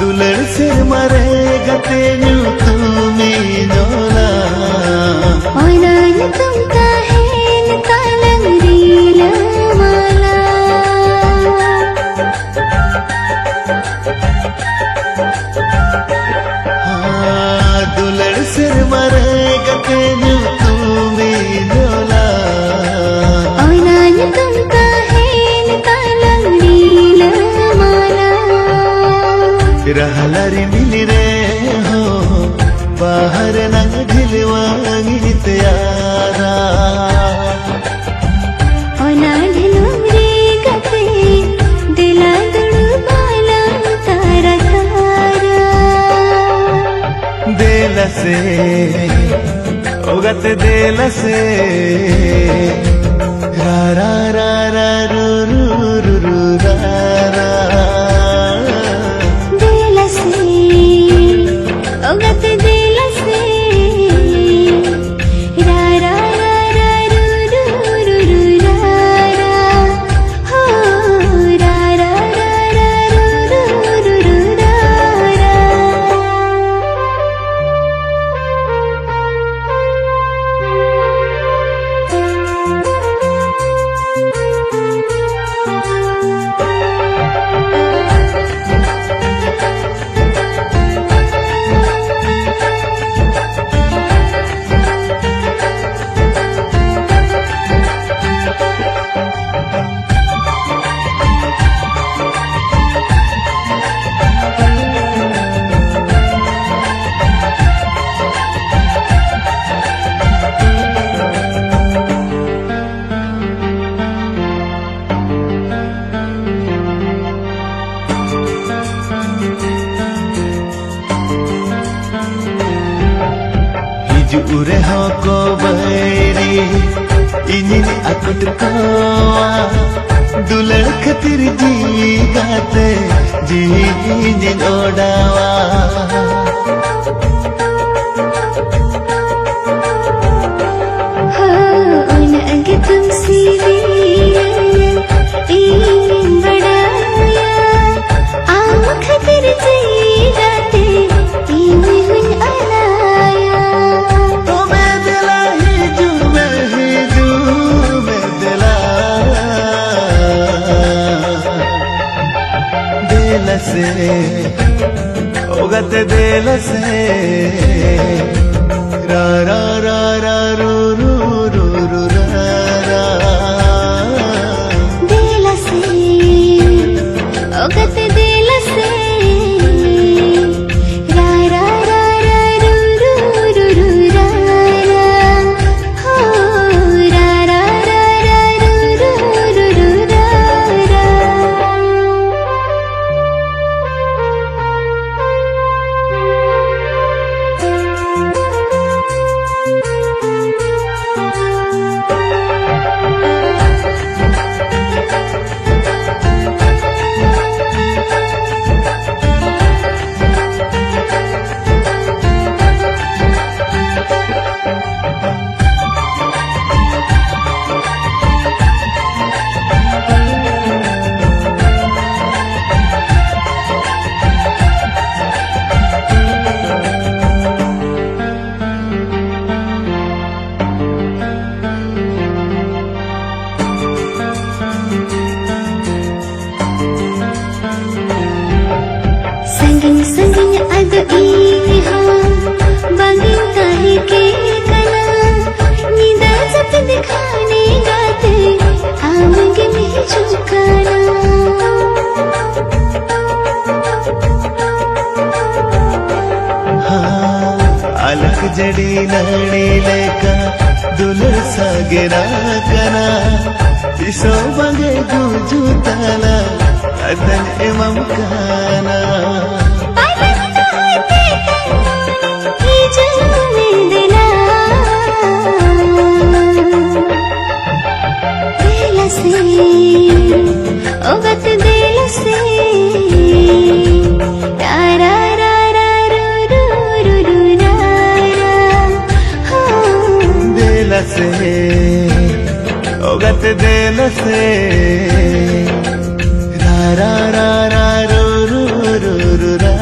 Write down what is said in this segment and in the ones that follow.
दुलड़ से मरे गते न्यू तुम्हें नोला ओनान तुम काहेन तालंगरीला माला दुलड़ से मरे गते न्यू तुम्हें नोला ओनान तुम काहेन तालंगरीला माला रहलारी मिली रे हो बाहर नंग ढिलवांगी त्यारा ओनान नुमरी गते दिला दुड़ू बाला तारा तारा दिल से ओगत दिल से रा रा रा रा रू रू रू रू रा रा दिल से ओगत दिल से रा रा रा रा रू रू रू रू रा रा हो रा रा रा रा रू रू रू रू रा रा Ure hoko bairi inin akut kawa dulad khatir ji gate ji inin odawa ha on age tumse inin badaya aam khatir ji gate inin alaya से ओगत दिल से रा रा रा रा रू रू रू रू रा रा दिल से ओगत दिल से रा रा रा रा रू रू रू रू रा रा हो रा रा रा रा रू रू रू रू रा रा संगिन संगिन अद इहा बंगिन काहे के कना नींदा जब दिखाने गाते आमगे में झुकाना अलग जड़ी नड़ी लेका दुलर सागेरा कना पिसो बंगे गुजू ताला अदन एवं काना ओगत दिल से रा रा रा रा रू रू रू रू रा रा हो दिल से ओगत दिल से रा रा रा रा रू रू रू रू रा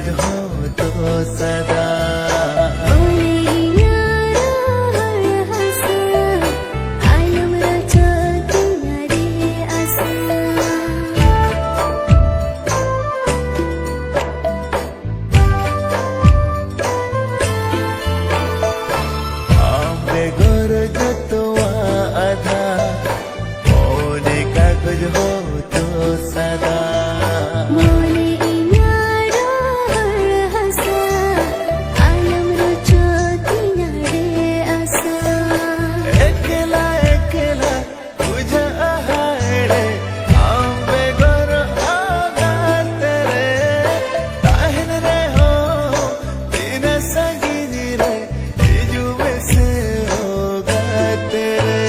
कागज हो तो सदा बोले यारा हर हंसा आलम रचा तुम्हारे आसा आंबे गोर जतवा आधा बोले कागज हो तो सदा बोले यारा हर हंसा आलम रचा तुम्हारे आसा एकला एकला तुझ्या आहाडे आंबे गोर आगात रे ताहन रे हो तीन सगिनी रे जुबे से होगा तेरे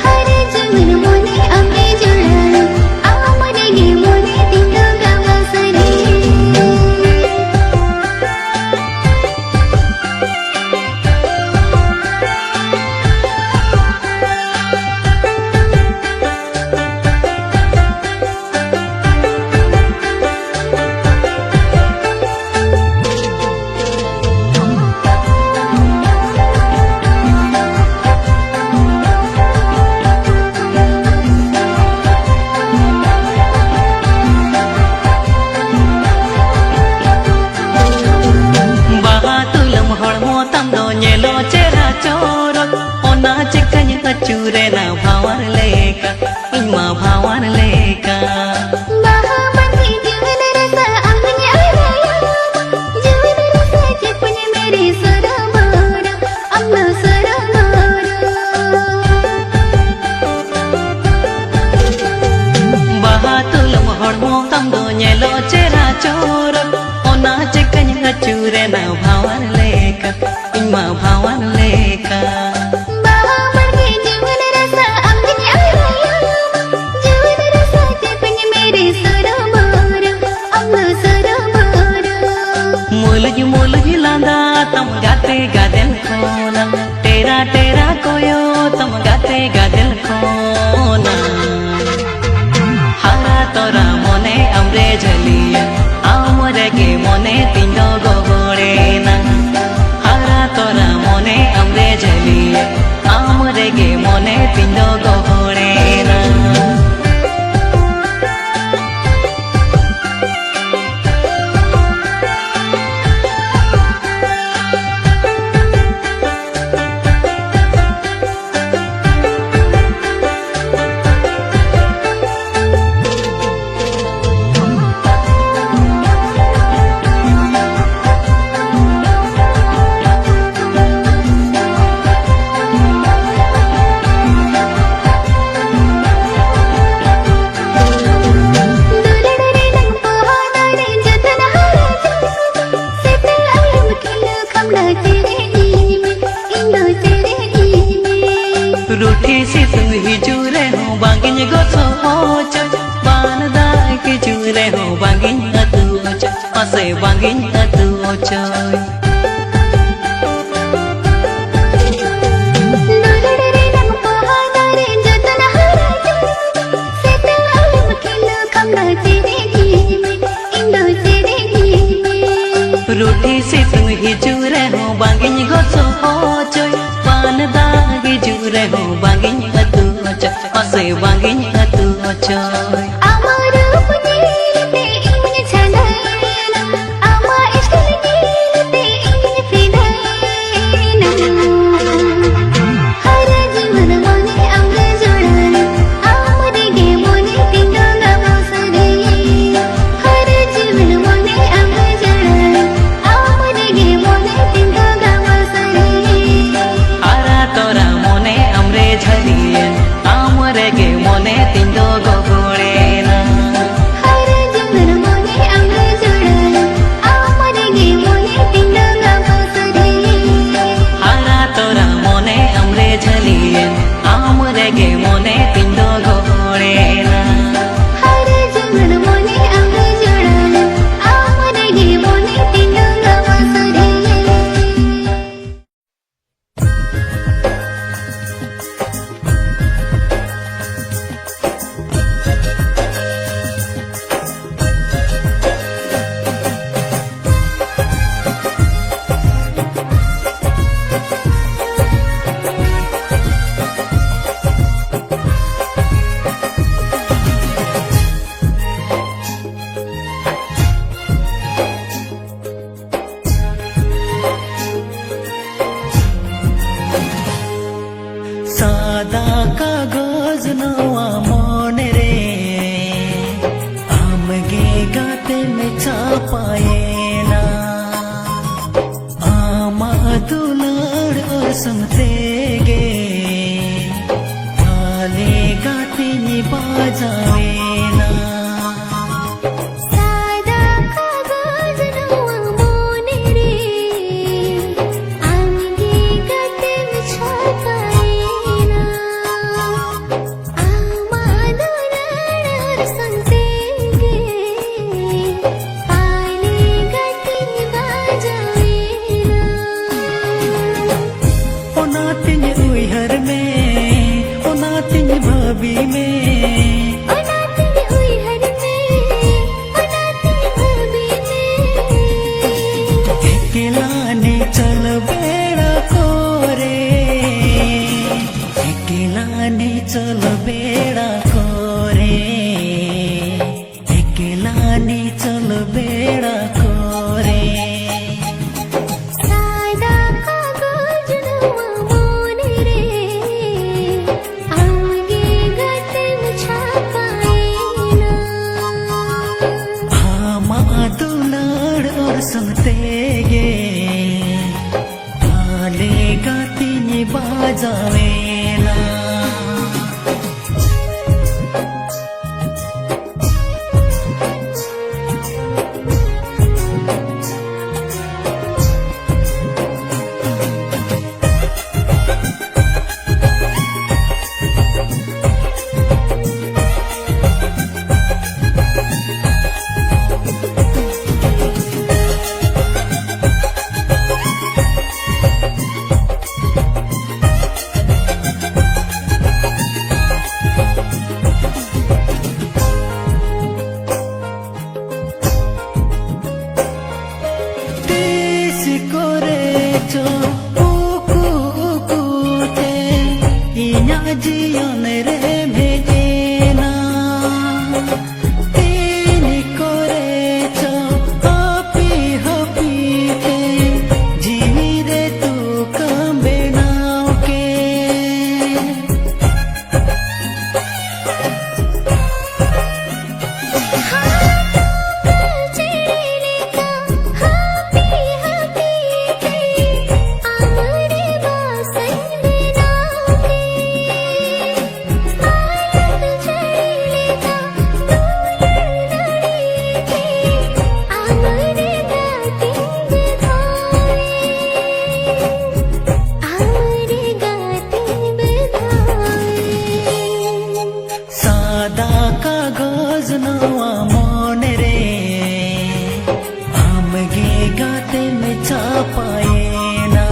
हर अचूरे ना भावार लेका इमा भावार लेका महामती जीवन रसा अंगने आया जीवन रसा चिपने मेरे सरमारा अम्मा सरमारा बाहातुल महड़मो तम दो nyelo चेहरा चोर ओना चिकन अचूरे ना भावार लेका इमा भावार लेका महामती जीवन रसा अंगने आया जीवन रसा चिपने मेरे सरमारा अम्मा सरमारा मुलज लांदा तम गाते गादेल खोना तेरा तेरा कोयो तम गाते गादेल खोना हारा तोरा मोने अमरे झलिया आमरे के मोने तिंडो गोगोड़े ना हारा तोरा मोने अमरे झलिया आमरे के मोने तिंडो गोगोड़े ना रूठी सी तू ही जूरे हो बांगिन गोसो होच बान दाई की जूरे हो बांगिन अतु होच असे बांगिन अतु होच रूठी सी तू ही जूरे हो बांगिन गोसो होच बान दाई जूरे हो बांगिन अतु होच असे बांगिन अतु होच सादा कागज नवा मोने रे आमगे गाते में छापाए ना आमा दुलार समते गे आले गाते में बाजावे ना भाभी में अकेलाने चल बेड़ा कोरे अकेलाने चल बेड़ा कोरे अकेलाने चल बेड़ा कोरे सादा कागज नवा मोने रे जीवन रे भेदेना तेनी करे चो हपी हपी के जीवी रे तू कम्बे नाव के सादा कागज नवा मन रे आमगे गाते में छापाए ना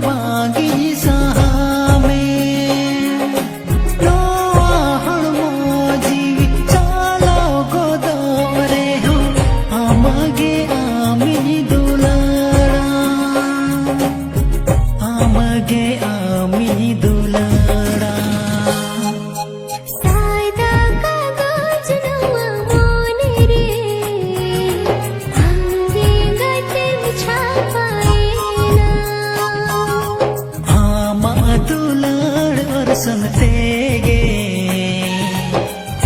बागी सामे लोहण मोजी चालो गोदरे हो आमगे आमी दुलारा आमगे आमी दुलारा सादा कागज नवा मन रे आमगे गाते में छापाए दुलार और सुनते गे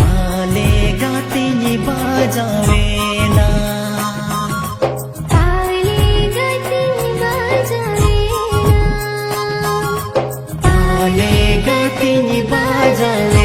आले गाते ये बाजावे ना आले गाते बाजावे ना आले गाते ये बाजावे